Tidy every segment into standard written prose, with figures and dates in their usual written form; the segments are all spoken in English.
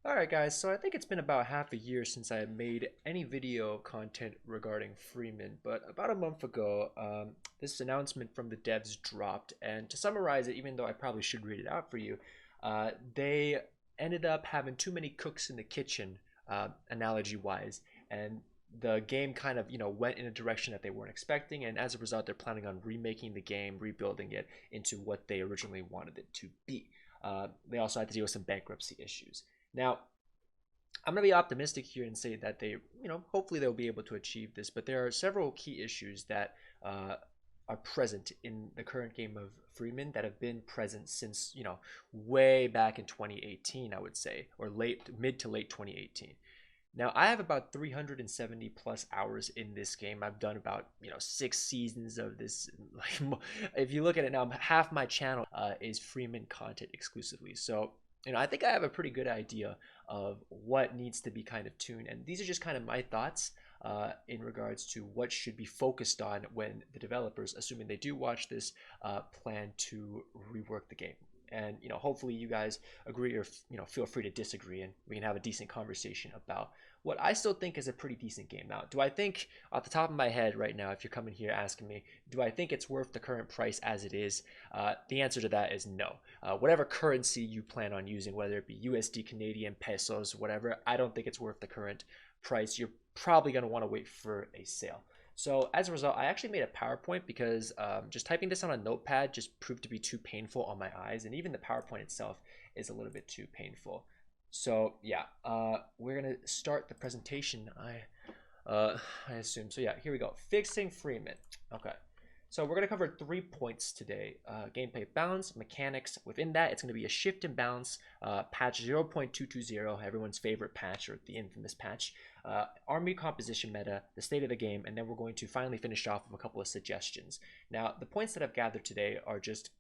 Alright guys, so I think it's been about half a year since I made any video content regarding Freeman, but about a month ago, this announcement from the devs dropped, and to summarize it, even though I probably should read it out for you, they ended up having too many cooks in the kitchen, analogy-wise, and the game kind of, went in a direction that they weren't expecting, and as a result, they're planning on remaking the game, rebuilding it into what they originally wanted it to be. They also had to deal with some bankruptcy issues. Now, I'm going to be optimistic here and say that hopefully they'll be able to achieve this, but there are several key issues that uh, are present in the current game of Freeman that have been present since, way back in 2018, I would say, or mid to late 2018. Now, I have about 370 plus hours in this game. I've done about, 6 seasons of this. Like, if you look at it now, half my channel is Freeman content exclusively. So, I think I have a pretty good idea of what needs to be kind of tuned. And these are just kind of my thoughts in regards to what should be focused on when the developers, assuming they do watch this, plan to rework the game. And hopefully you guys agree, or feel free to disagree, and we can have a decent conversation about what I still think is a pretty decent game. Now, do I think, off the top of my head right now, if you're coming here asking me, do I think it's worth the current price as it is? The answer to that is no. Whatever currency you plan on using, whether it be USD, Canadian, pesos, whatever, I don't think it's worth the current price. You're probably going to want to wait for a sale. So as a result, I actually made a PowerPoint because just typing this on a notepad just proved to be too painful on my eyes, and even the PowerPoint itself is a little bit too painful. So yeah, we're gonna start the presentation. I assume so. Yeah, here we go. Fixing Freeman. Okay. So we're going to cover 3 points today. Gameplay balance, mechanics. Within that, it's going to be a shift and balance, patch 0.220, everyone's favorite patch, or the infamous patch, army composition meta, the state of the game, and then we're going to finally finish off with a couple of suggestions. Now, the points that I've gathered today are just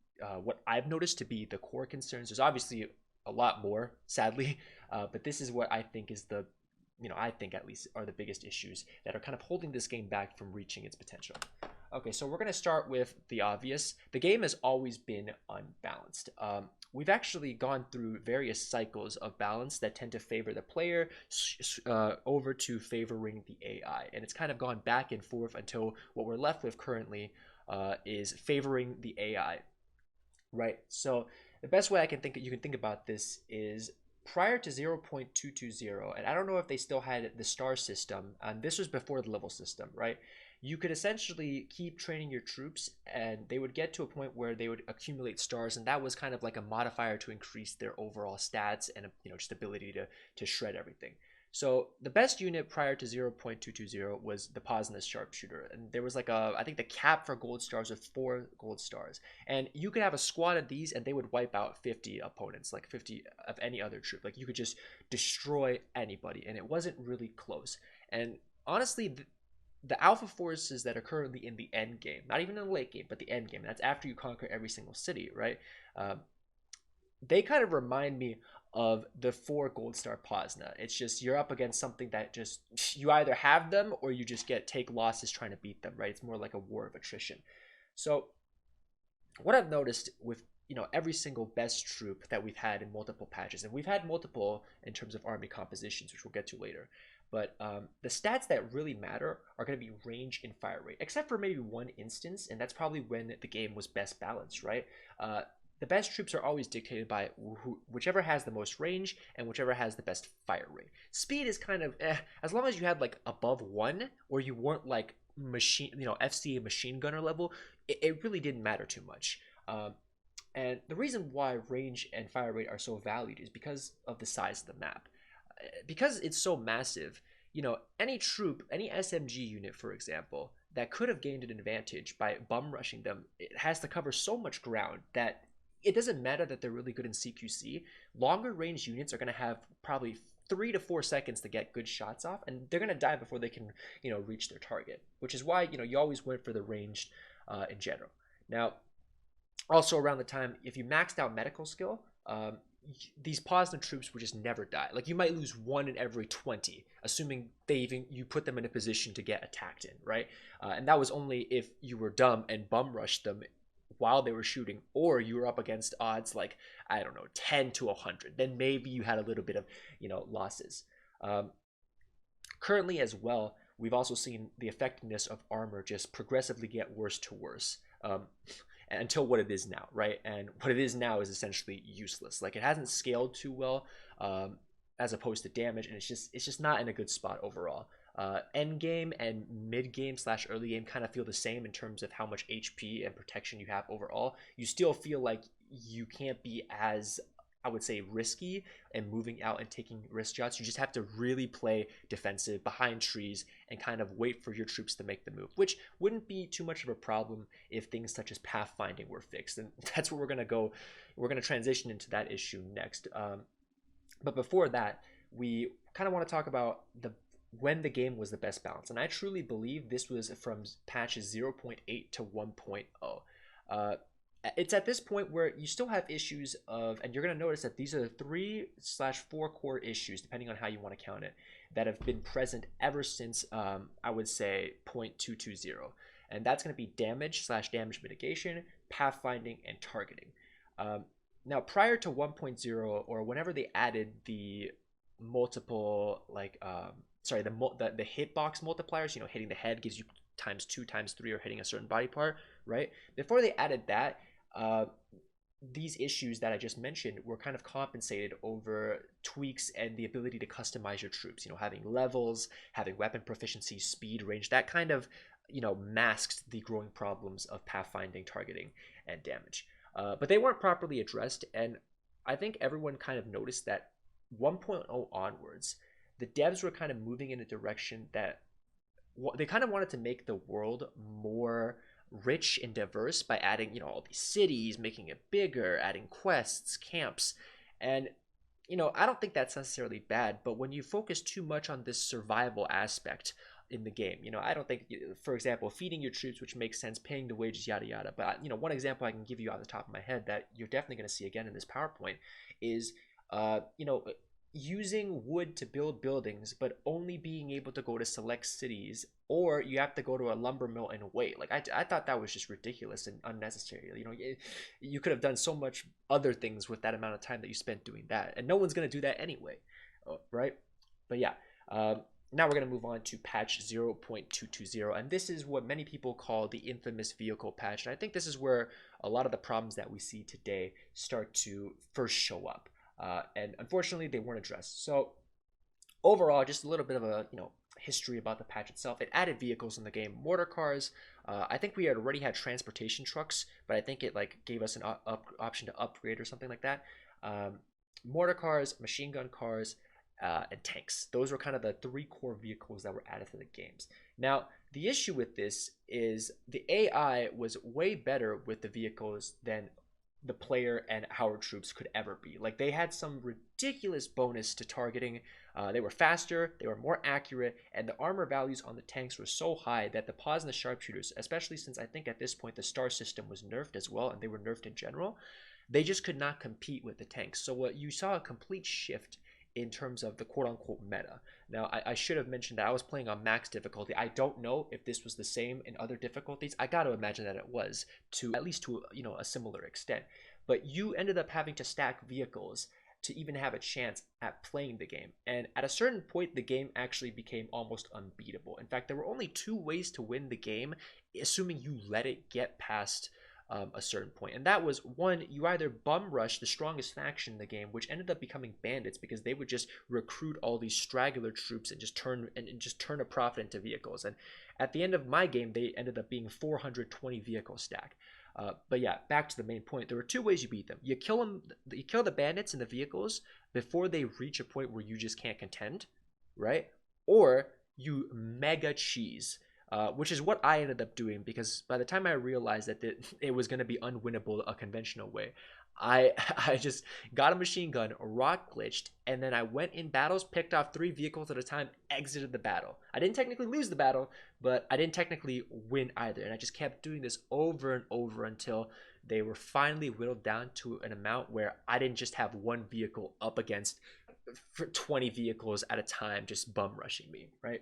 what I've noticed to be the core concerns. There's obviously a lot more, sadly, but this is what I think is I think at least are the biggest issues that are kind of holding this game back from reaching its potential. Okay, so we're going to start with the obvious. The game has always been unbalanced. We've actually gone through various cycles of balance that tend to favor the player over to favoring the AI. And it's kind of gone back and forth until what we're left with currently is favoring the AI, right? So the best way you can think about this is prior to 0.220, and I don't know if they still had the star system, and this was before the level system, right? You could essentially keep training your troops, and they would get to a point where they would accumulate stars, and that was kind of like a modifier to increase their overall stats and just ability to shred everything. So the best unit prior to 0.220 was the Posnus sharpshooter, and there was like I think the cap for gold stars was 4 gold stars, and you could have a squad of these and they would wipe out 50 opponents, like 50 of any other troop. Like you could just destroy anybody, and it wasn't really close. And honestly, the alpha forces that are currently in the end game, not even in the late game, but the end game, that's after you conquer every single city, right? They kind of remind me of the 4 gold star Posna. It's just you're up against something that just you either have them or you just take losses trying to beat them, right? It's more like a war of attrition. So what I've noticed with every single best troop that we've had in multiple patches, and we've had multiple in terms of army compositions, which we'll get to later, but the stats that really matter are going to be range and fire rate, except for maybe one instance, and that's probably when the game was best balanced, right? The best troops are always dictated by whichever has the most range and whichever has the best fire rate. Speed is kind of as long as you had like above 1 or you weren't like FCA machine gunner level, it really didn't matter too much. And the reason why range and fire rate are so valued is because of the size of the map. Because it's so massive, any troop, any SMG unit, for example, that could have gained an advantage by bum rushing them, it has to cover so much ground that it doesn't matter that they're really good in CQC. Longer range units are going to have probably 3 to 4 seconds to get good shots off, and they're going to die before they can, reach their target, which is why, you always went for the ranged in general. Now, also around the time, if you maxed out medical skill, these Posna troops would just never die. Like you might lose 1 in every 20, assuming you put them in a position to get attacked in, right? And that was only if you were dumb and bum rushed them while they were shooting, or you were up against odds like, I don't know, 10 to 100, then maybe you had a little bit of, losses. Um, Currently as well, we've also seen the effectiveness of armor just progressively get worse to worse. Until what it is now, right? And what it is now is essentially useless. Like, it hasn't scaled too well, as opposed to damage, and it's just not in a good spot overall. End game and mid game slash early game kind of feel the same in terms of how much HP and protection you have overall. You still feel like you can't be as, I would say, risky and moving out and taking risk shots. You just have to really play defensive behind trees and kind of wait for your troops to make the move, which wouldn't be too much of a problem if things such as pathfinding were fixed. And that's where we're going to go. We're going to transition into that issue next. But before that, we kind of want to talk about when the game was the best balance. And I truly believe this was from patches 0.8 to 1.0. It's at this point where you still have issues of, and you're going to notice that these are the 3/4 core issues, depending on how you want to count it, that have been present ever since, I would say, 0.220. And that's going to be damage slash damage mitigation, pathfinding, and targeting. Now, prior to 1.0, or whenever they added the multiple, like, the hitbox multipliers, hitting the head gives you ×2, ×3, or hitting a certain body part, right? Before they added that, these issues that I just mentioned were kind of compensated over tweaks and the ability to customize your troops, having levels, having weapon proficiency, speed, range, that kind of, masked the growing problems of pathfinding, targeting, and damage. But they weren't properly addressed, and I think everyone kind of noticed that 1.0 onwards, the devs were kind of moving in a direction that they kind of wanted to make the world more rich and diverse by adding, all these cities, making it bigger, adding quests, camps. And, I don't think that's necessarily bad, but when you focus too much on this survival aspect in the game, I don't think, for example, feeding your troops, which makes sense, paying the wages, yada yada. But, one example I can give you off the top of my head that you're definitely going to see again in this PowerPoint is, using wood to build buildings, but only being able to go to select cities, or you have to go to a lumber mill and wait. Like, I thought that was just ridiculous and unnecessary. You could have done so much other things with that amount of time that you spent doing that, and no one's going to do that anyway, right? But yeah, now we're going to move on to patch 0.220, and this is what many people call the infamous vehicle patch, and I think this is where a lot of the problems that we see today start to first show up. And unfortunately, they weren't addressed. So overall, just a little bit of a history about the patch itself. It added vehicles in the game, mortar cars. I think we had already had transportation trucks, but I think it gave us an option to upgrade or something like that. Mortar cars, machine gun cars, and tanks. Those were kind of the 3 core vehicles that were added to the games. Now, the issue with this is the AI was way better with the vehicles than the player and our troops could ever be. Like, they had some ridiculous bonus to targeting. They were faster, they were more accurate, and the armor values on the tanks were so high that the pause and the sharpshooters, especially since I think at this point the star system was nerfed as well, and they were nerfed in general, they just could not compete with the tanks. So what you saw a complete shift in terms of the quote-unquote meta. Now, I should have mentioned that I was playing on max difficulty. I don't know if this was the same in other difficulties. I got to imagine that it was, to at least to a similar extent. But you ended up having to stack vehicles to even have a chance at playing the game. And at a certain point, the game actually became almost unbeatable. In fact, there were only 2 ways to win the game, assuming you let it get past a certain point. And that was, one, you either bum rush the strongest faction in the game, which ended up becoming bandits, because they would just recruit all these straggler troops and just turn a profit into vehicles. And at the end of my game, they ended up being 420 vehicle stack. But yeah, back to the main point. There were 2 ways you beat them. You kill the bandits and the vehicles before they reach a point where you just can't contend, right? Or you mega cheese. Which is what I ended up doing, because by the time I realized that it was going to be unwinnable a conventional way, I just got a machine gun, rock glitched, and then I went in battles, picked off 3 vehicles at a time, exited the battle. I didn't technically lose the battle, but I didn't technically win either, and I just kept doing this over and over until they were finally whittled down to an amount where I didn't just have 1 vehicle up against 20 vehicles at a time just bum rushing me, right?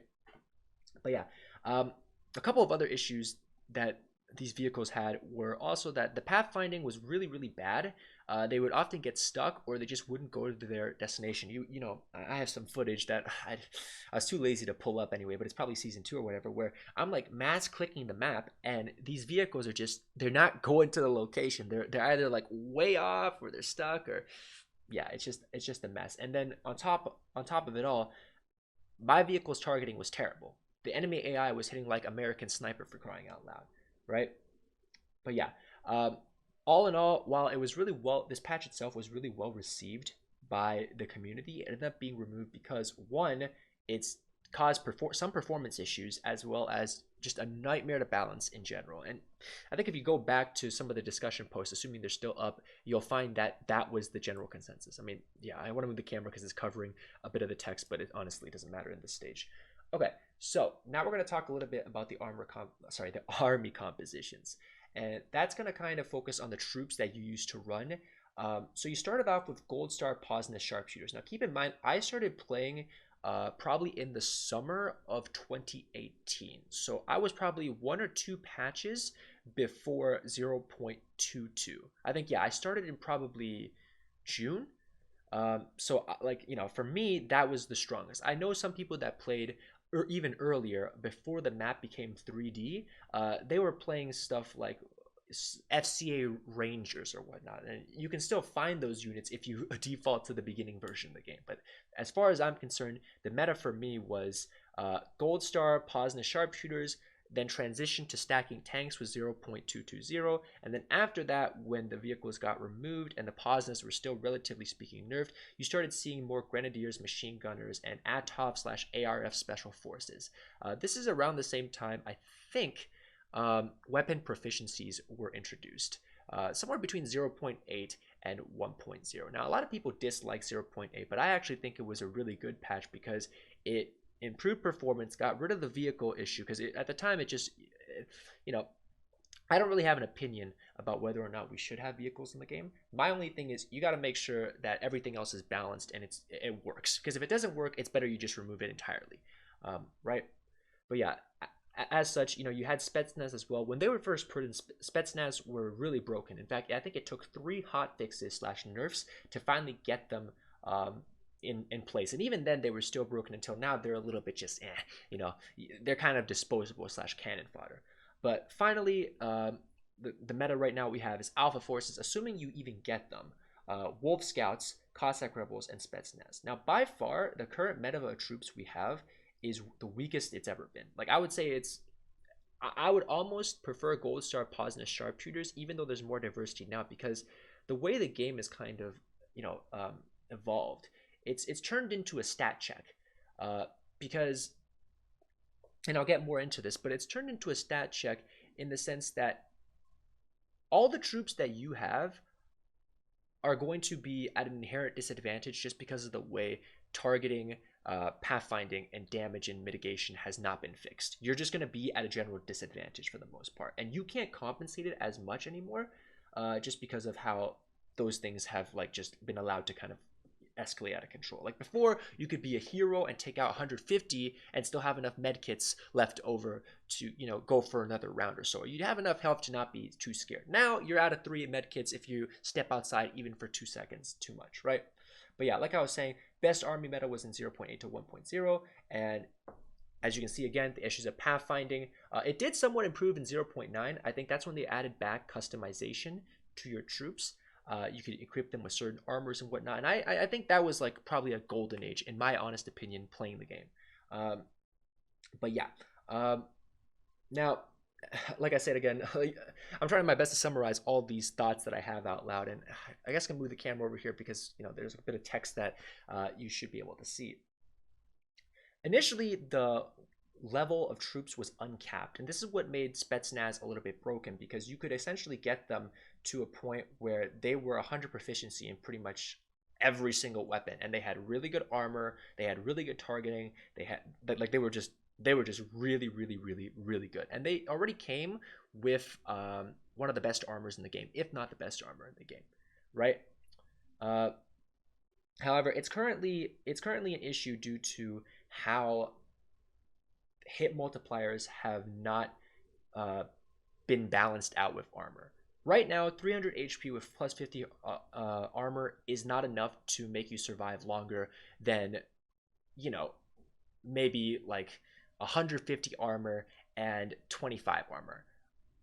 But yeah, a couple of other issues that these vehicles had were also that the pathfinding was really, really bad. They would often get stuck, or they just wouldn't go to their destination. You know, I have some footage that I was too lazy to pull up anyway, but it's probably season 2 or whatever, where I'm like mass clicking the map, and these vehicles are just they're not going to the location. They're either like way off, or they're stuck, or yeah, it's just a mess. And then on top of it all, my vehicle's targeting was terrible. The enemy AI was hitting like American Sniper, for crying out loud, right? But yeah, um, all in all, while it was really well, this patch itself was really well received by the community. It ended up being removed because one, it's caused some performance issues, as well as just a nightmare to balance in general. And I think if you go back to some of the discussion posts, assuming they're still up, you'll find that that was the general consensus. I mean, yeah, I want to move the camera because it's covering a bit of the text, but it honestly doesn't matter in this stage. Okay, so now we're going to talk a little bit about the the army compositions, and that's going to kind of focus on the troops that you used to run. So you started off with Gold Star Posness Sharpshooters. Now keep in mind, I started playing probably in the summer of 2018. So I was probably 1 or 2 patches before 0.22. I think, yeah, I started in probably June. So like, you know, for me, that was the strongest. I know some people that played or even earlier, before the map became 3D, they were playing stuff like FCA Rangers or whatnot, and you can still find those units if you default to the beginning version of the game. But as far as I'm concerned, the meta for me was Gold Star, Posna Sharpshooters, then transition to stacking tanks with 0.220, and then after that, when the vehicles got removed and the Posnas were still relatively speaking nerfed, you started seeing more Grenadiers, Machine Gunners, and ATOF/ARF Special Forces. This is around the same time, I think, weapon proficiencies were introduced, somewhere between 0.8 and 1.0. Now, a lot of people dislike 0.8, but I actually think it was a really good patch because it improved performance, got rid of the vehicle issue, because at the time it just, you know, I don't really have an opinion about whether or not we should have vehicles in the game. My only thing is you got to make sure that everything else is balanced and it works, because if it doesn't work, it's better you just remove it entirely, right? But yeah, as such, you know, you had Spetsnaz as well. When they were first put in, Spetsnaz were really broken. In fact, I think it took 3 hot fixes / nerfs to finally get them in place. And even then, they were still broken until now. They're a little bit just, you know, they're kind of disposable / cannon fodder. But finally, the meta right now we have is Alpha Forces, assuming you even get them. Wolf Scouts, Cossack Rebels, and Spetsnaz. Now, by far, the current meta of troops we have is the weakest it's ever been. Like, I would say I would almost prefer Gold Star Posness Sharpshooters, even though there's more diversity now, because the way the game is kind of, you know, evolved, it's turned into a stat check, because, and I'll get more into this, but it's turned into a stat check in the sense that all the troops that you have are going to be at an inherent disadvantage just because of the way targeting, pathfinding, and damage and mitigation has not been fixed. You're just going to be at a general disadvantage for the most part, and you can't compensate it as much anymore, just because of how those things have like just been allowed to kind of escalate out of control. Like before, you could be a hero and take out 150 and still have enough medkits left over to, you know, go for another round or so. You'd have enough health to not be too scared. Now you're out of 3 medkits if you step outside even for 2 seconds too much, right? But yeah, like I was saying, best army meta was in 0.8 to 1.0, and as you can see again, the issues of pathfinding, it did somewhat improve in 0.9. I think that's when they added back customization to your troops. You could equip them with certain armors and whatnot, and I think that was like probably a golden age, in my honest opinion, playing the game. But yeah, now, like I said again, I'm trying my best to summarize all these thoughts that I have out loud, and I guess I can move the camera over here because, you know, there's a bit of text that you should be able to see. Initially, the level of troops was uncapped, and this is what made Spetsnaz a little bit broken, because you could essentially get them to a point where they were 100 proficiency in pretty much every single weapon, and they had really good armor, they had really good targeting, they had like they were just really, really, really, really good, and they already came with one of the best armors in the game, if not the best armor in the game, right? However, it's currently an issue due to how hit multipliers have not been balanced out with armor. Right now, 300 HP with plus 50 armor is not enough to make you survive longer than, you know, maybe like 150 armor and 25 armor.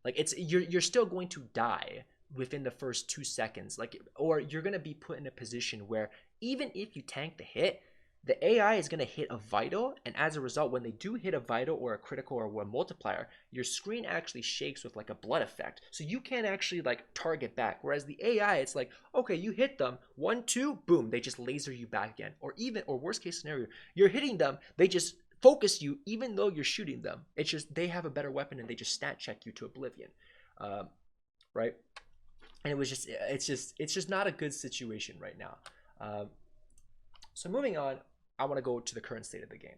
Like you're still going to die within the first 2 seconds, like, or you're gonna be put in a position where even if you tank the hit, the AI is gonna hit a vital, and as a result, when they do hit a vital or a critical or a multiplier, your screen actually shakes with like a blood effect, so you can't actually like target back. Whereas the AI, it's like, okay, you hit them 1-2, boom, they just laser you back again, or even, or worst case scenario, you're hitting them, they just focus you even though you're shooting them. It's just they have a better weapon and they just stat check you to oblivion, right? And it's just not a good situation right now. So moving on, I want to go to the current state of the game.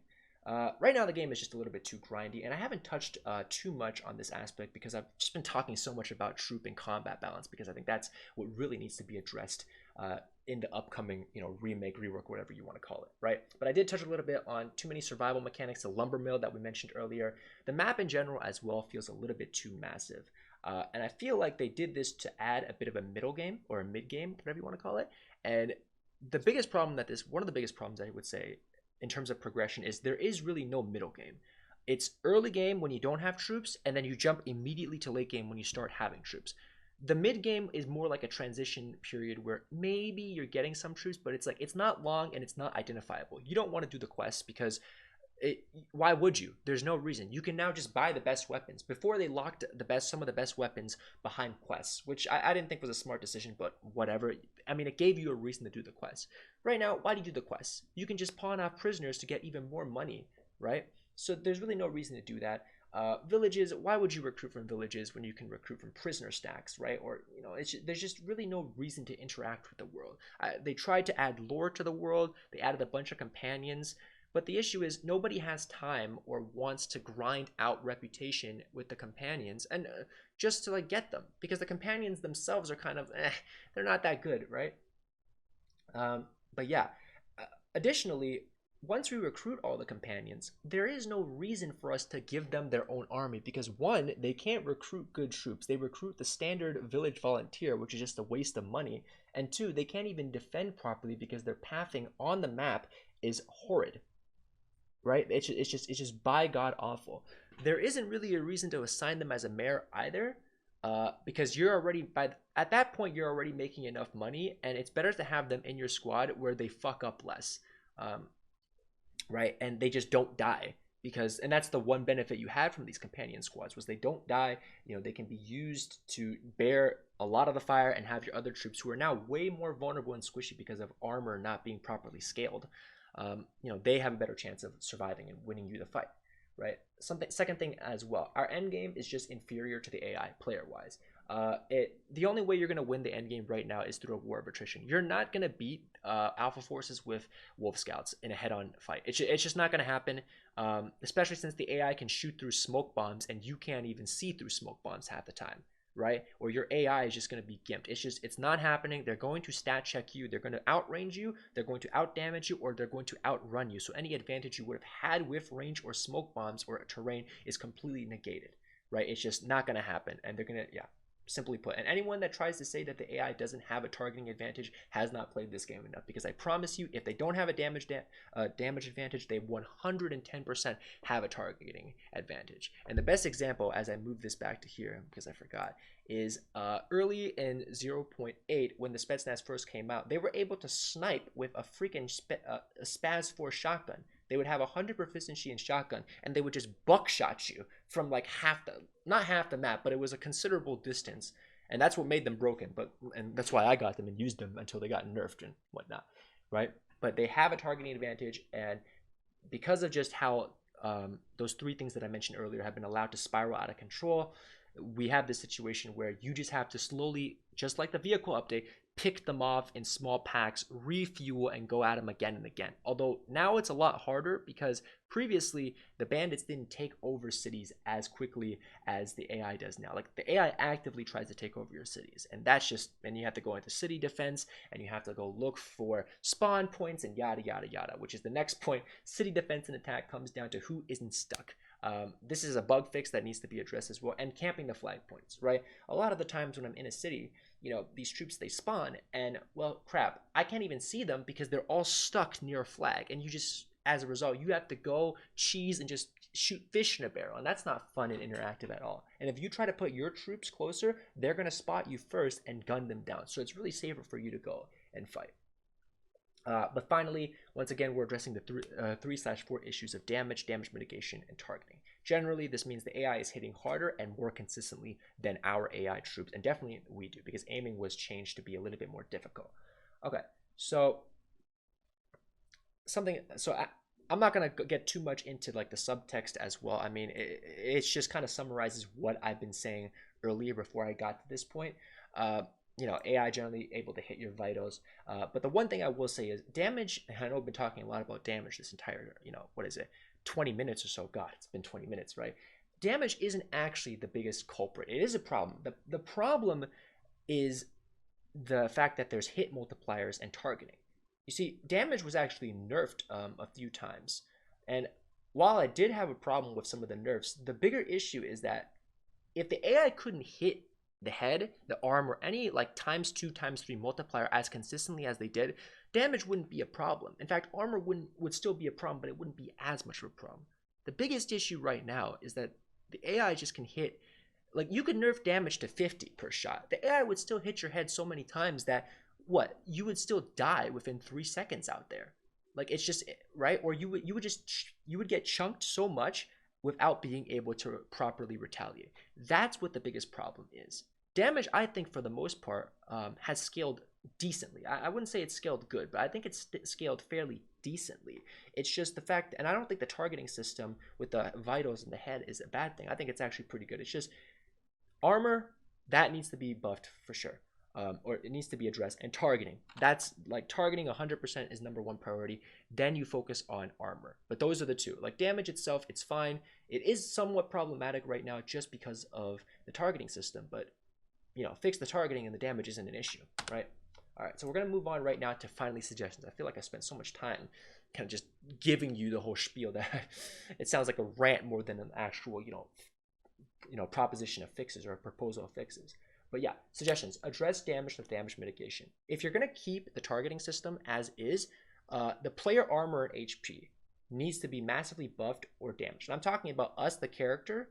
Right now, the game is just a little bit too grindy, and I haven't touched too much on this aspect because I've just been talking so much about troop and combat balance, because I think that's what really needs to be addressed in the upcoming, remake, rework, whatever you want to call it, right? But I did touch a little bit on too many survival mechanics, the lumber mill that we mentioned earlier. The map in general as well feels a little bit too massive. And I feel like they did this to add a bit of a middle game or a mid game, whatever you want to call it. And one of the biggest problems I would say in terms of progression is there is really no middle game. It's early game when you don't have troops, and then you jump immediately to late game when you start having troops. The mid game is more like a transition period where maybe you're getting some troops, but it's like it's not long and it's not identifiable. You don't want to do the quests because why would you? There's no reason. You can now just buy the best weapons. Before, they locked some of the best weapons behind quests, which I didn't think was a smart decision, but whatever. I mean, it gave you a reason to do the quests. Right now, why do you do the quests? You can just pawn off prisoners to get even more money, right? So there's really no reason to do that. Villages, why would you recruit from villages when you can recruit from prisoner stacks, right? Or, there's just really no reason to interact with the world. They tried to add lore to the world. They added a bunch of companions. But the issue is nobody has time or wants to grind out reputation with the companions and just to like get them, because the companions themselves are kind of they're not that good, right? But yeah, additionally, once we recruit all the companions, there is no reason for us to give them their own army, because one, they can't recruit good troops. They recruit the standard village volunteer, which is just a waste of money. And two, they can't even defend properly because their pathing on the map is horrid. Right? It's just by God awful. There isn't really a reason to assign them as a mayor either, because at that point you're already making enough money, and it's better to have them in your squad where they fuck up less, right? And they just don't die, and that's the one benefit you had from these companion squads, was they don't die. They can be used to bear a lot of the fire and have your other troops, who are now way more vulnerable and squishy because of armor not being properly scaled. They have a better chance of surviving and winning you the fight, right? Second thing as well, our end game is just inferior to the AI player wise. The only way you're going to win the end game right now is through a war of attrition. You're not going to beat Alpha Forces with Wolf Scouts in a head-on fight. It's just not going to happen, especially since the AI can shoot through smoke bombs and you can't even see through smoke bombs half the time, right? Or your AI is just going to be gimped. It's not happening. They're going to stat check you. They're going to outrange you. They're going to outdamage you, or they're going to outrun you. So any advantage you would have had with range or smoke bombs or terrain is completely negated, right? It's just not going to happen. And they're going to, simply put. And anyone that tries to say that the AI doesn't have a targeting advantage has not played this game enough, because I promise you, if they don't have a damage advantage, they 110% have a targeting advantage. And the best example, as I move this back to here, because I forgot, is early in 0.8, when the Spetsnaz first came out, they were able to snipe with a freaking Spaz 4 shotgun. They would have 100 proficiency in shotgun, and they would just buckshot you from like not half the map, but it was a considerable distance. And that's what made them broken. And that's why I got them and used them until they got nerfed and whatnot, right? But they have a targeting advantage, and because of just how those three things that I mentioned earlier have been allowed to spiral out of control, we have this situation where you just have to slowly, just like the vehicle update, pick them off in small packs, refuel, and go at them again and again. Although now it's a lot harder, because previously the bandits didn't take over cities as quickly as the AI does now. Like, the AI actively tries to take over your cities, and and you have to go into city defense, and you have to go look for spawn points and yada yada yada, which is the next point. City defense and attack comes down to who isn't stuck. This is a bug fix that needs to be addressed as well. And camping the flag points, right? A lot of the times when I'm in a city, these troops, they spawn, and well, crap, I can't even see them because they're all stuck near a flag, and you just, as a result, you have to go cheese and just shoot fish in a barrel, and that's not fun and interactive at all. And if you try to put your troops closer, they're going to spot you first and gun them down, so it's really safer for you to go and fight. But finally, once again, we're addressing the 3/4 issues of damage mitigation, and targeting. Generally, this means the AI is hitting harder and more consistently than our AI troops, and definitely we do, because aiming was changed to be a little bit more difficult. Okay, so I'm not going to get too much into like the subtext as well. I mean, it just kind of summarizes what I've been saying earlier before I got to this point. AI generally able to hit your vitals. But the one thing I will say is damage, and I know I've been talking a lot about damage this entire, what is it, 20 minutes or so. God, it's been 20 minutes, right? Damage isn't actually the biggest culprit. It is a problem. The problem is the fact that there's hit multipliers and targeting. You see, damage was actually nerfed a few times. And while I did have a problem with some of the nerfs, the bigger issue is that if the AI couldn't hit the head, the arm, or any like ×2, ×3 multiplier as consistently as they did, damage wouldn't be a problem. In fact, armor would still be a problem, but it wouldn't be as much of a problem. The biggest issue right now is that the AI just can hit, like you could nerf damage to 50 per shot. The AI would still hit your head so many times that you would still die within 3 seconds out there. Like it's just right, or you would get chunked so much without being able to properly retaliate. That's what the biggest problem is. Damage, I think, for the most part, has scaled decently. I wouldn't say it's scaled good, but I think it's scaled fairly decently. It's just the fact, and I don't think the targeting system with the vitals in the head is a bad thing. I think it's actually pretty good. It's just armor, that needs to be buffed for sure. Or it needs to be addressed. And targeting, that's like targeting 100% is #1 priority. Then you focus on armor. But those are the two. Like damage itself, it's fine. It is somewhat problematic right now just because of the targeting system, but fix the targeting and the damage isn't an issue, right? All right, so we're gonna move on right now to finally suggestions. I feel like I spent so much time kind of just giving you the whole spiel that it sounds like a rant more than an actual proposition of fixes or a proposal of fixes. But yeah, suggestions: address damage with damage mitigation. If you're gonna keep the targeting system as is, the player armor and HP needs to be massively buffed or damaged. And I'm talking about us, the character.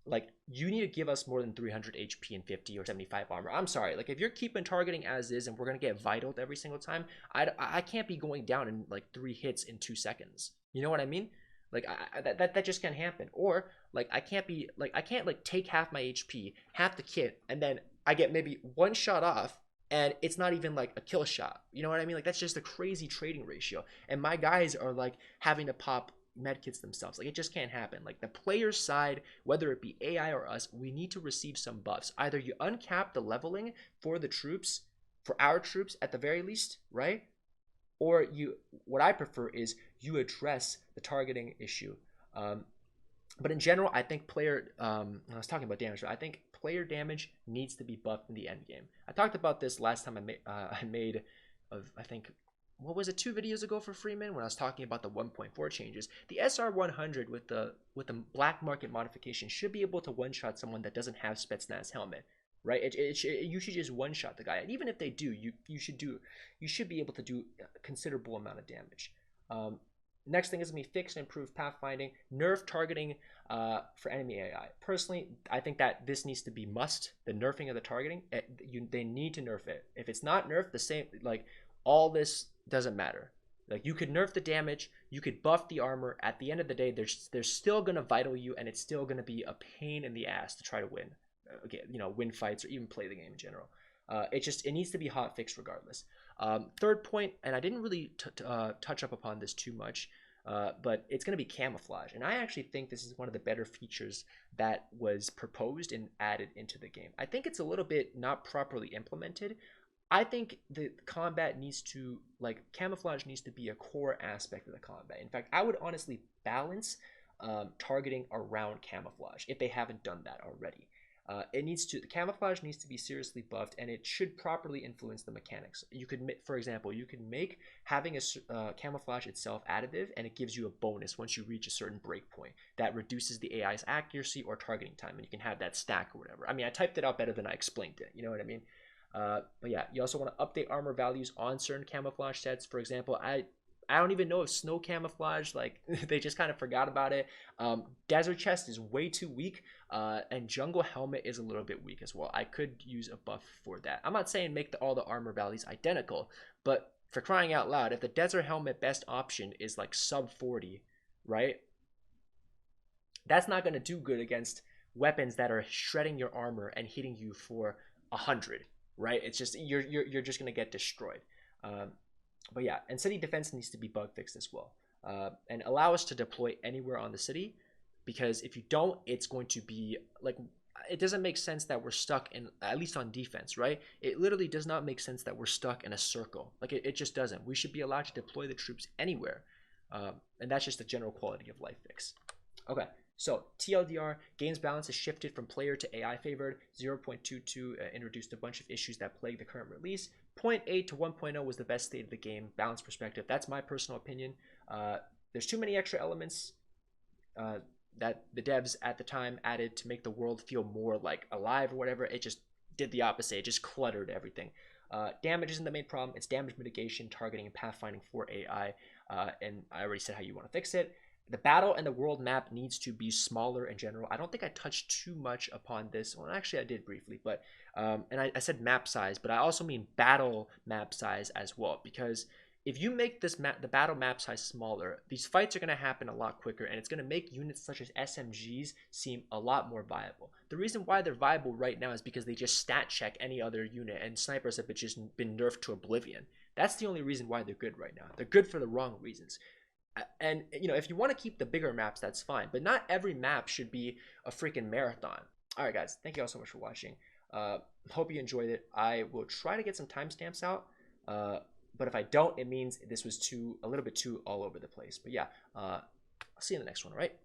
Like, you need to give us more than 300 HP and 50 or 75 armor. I'm sorry. Like, if you're keeping targeting as is and we're going to get vitaled every single time, I can't be going down in, like, 3 hits in 2 seconds. You know what I mean? Like, that just can't happen. Or, like, I can't, take half my HP, half the kit, and then I get maybe 1 shot off, and it's not even, like, a kill shot. You know what I mean? Like, that's just a crazy trading ratio. And my guys are, like, having to pop medkits themselves. Like, it just can't happen. Like, the player's side, whether it be AI or us, we need to receive some buffs. Either you uncap the leveling for the troops, for our troops at the very least, right? Or what I prefer is you address the targeting issue. But in general, I think I was talking about damage, but I think player damage needs to be buffed in the end game. I talked about this last time I made I think, what was it, 2 videos ago for Freeman, when I was talking about the 1.4 changes. The SR100 with the black market modification should be able to one-shot someone that doesn't have Spetsnaz helmet, right? You should just one-shot the guy, and even if they do, you should be able to do a considerable amount of damage. Next thing is going to be fix and improve pathfinding, nerf targeting for enemy AI. Personally, I think that this needs to be must. The nerfing of the targeting, they need to nerf it. If it's not nerfed, the same, like, all this doesn't matter. Like, you could nerf the damage, you could buff the armor. At the end of the day, they're still gonna vital you, and it's still gonna be a pain in the ass to try to win. Win fights or even play the game in general. It needs to be hot fixed regardless. Third point, and I didn't really touch up upon this too much, but it's going to be camouflage. And I actually think this is one of the better features that was proposed and added into the game. I think it's a little bit not properly implemented. I think the combat needs to, like, camouflage needs to be a core aspect of the combat. In fact, I would honestly balance targeting around camouflage if they haven't done that already. The camouflage needs to be seriously buffed, and it should properly influence the mechanics. You could, for example, you could make having a camouflage itself additive, and it gives you a bonus once you reach a certain breakpoint that reduces the AI's accuracy or targeting time, and you can have that stack or whatever. I mean, I typed it out better than I explained it. You know what I mean? But yeah, you also want to update armor values on certain camouflage sets. For example, I don't even know if snow camouflage, like they just kind of forgot about it. Desert chest is way too weak, and jungle helmet is a little bit weak as well. I could use a buff for that. I'm not saying make all the armor values identical, but for crying out loud, if the desert helmet best option is like sub 40, right? That's not going to do good against weapons that are shredding your armor and hitting you for 100, right? It's just you're just going to get destroyed. But yeah, and city defense needs to be bug fixed as well, and allow us to deploy anywhere on the city, because if you don't, it's going to be like, it doesn't make sense that we're stuck in, at least on defense, right? It literally does not make sense that we're stuck in a circle. Like it just doesn't. We should be allowed to deploy the troops anywhere, and that's just a general quality of life fix. Okay, so TLDR, games balance has shifted from player to AI favored. 0.22 introduced a bunch of issues that plague the current release. 0.8 to 1.0 was the best state of the game, balance perspective. That's my personal opinion. There's too many extra elements that the devs at the time added to make the world feel more like alive or whatever. It just did the opposite. It just cluttered everything. Damage isn't the main problem. It's damage mitigation, targeting, and pathfinding for AI. And I already said how you want to fix it. The battle and the world map needs to be smaller in general. I don't think I touched too much upon this. Well, actually, I did briefly, but and I said map size, but I also mean battle map size as well. Because if you make this map, the battle map size smaller, these fights are going to happen a lot quicker, and it's going to make units such as SMGs seem a lot more viable. The reason why they're viable right now is because they just stat check any other unit, and snipers have just been nerfed to oblivion. That's the only reason why they're good right now. They're good for the wrong reasons. And if you want to keep the bigger maps, that's fine, but not every map should be a freaking marathon. All right, guys, thank you all so much for watching. Hope you enjoyed it. I will try to get some timestamps out, but if I don't, it means this was a little bit too all over the place. But yeah, I'll see you in the next one. All right.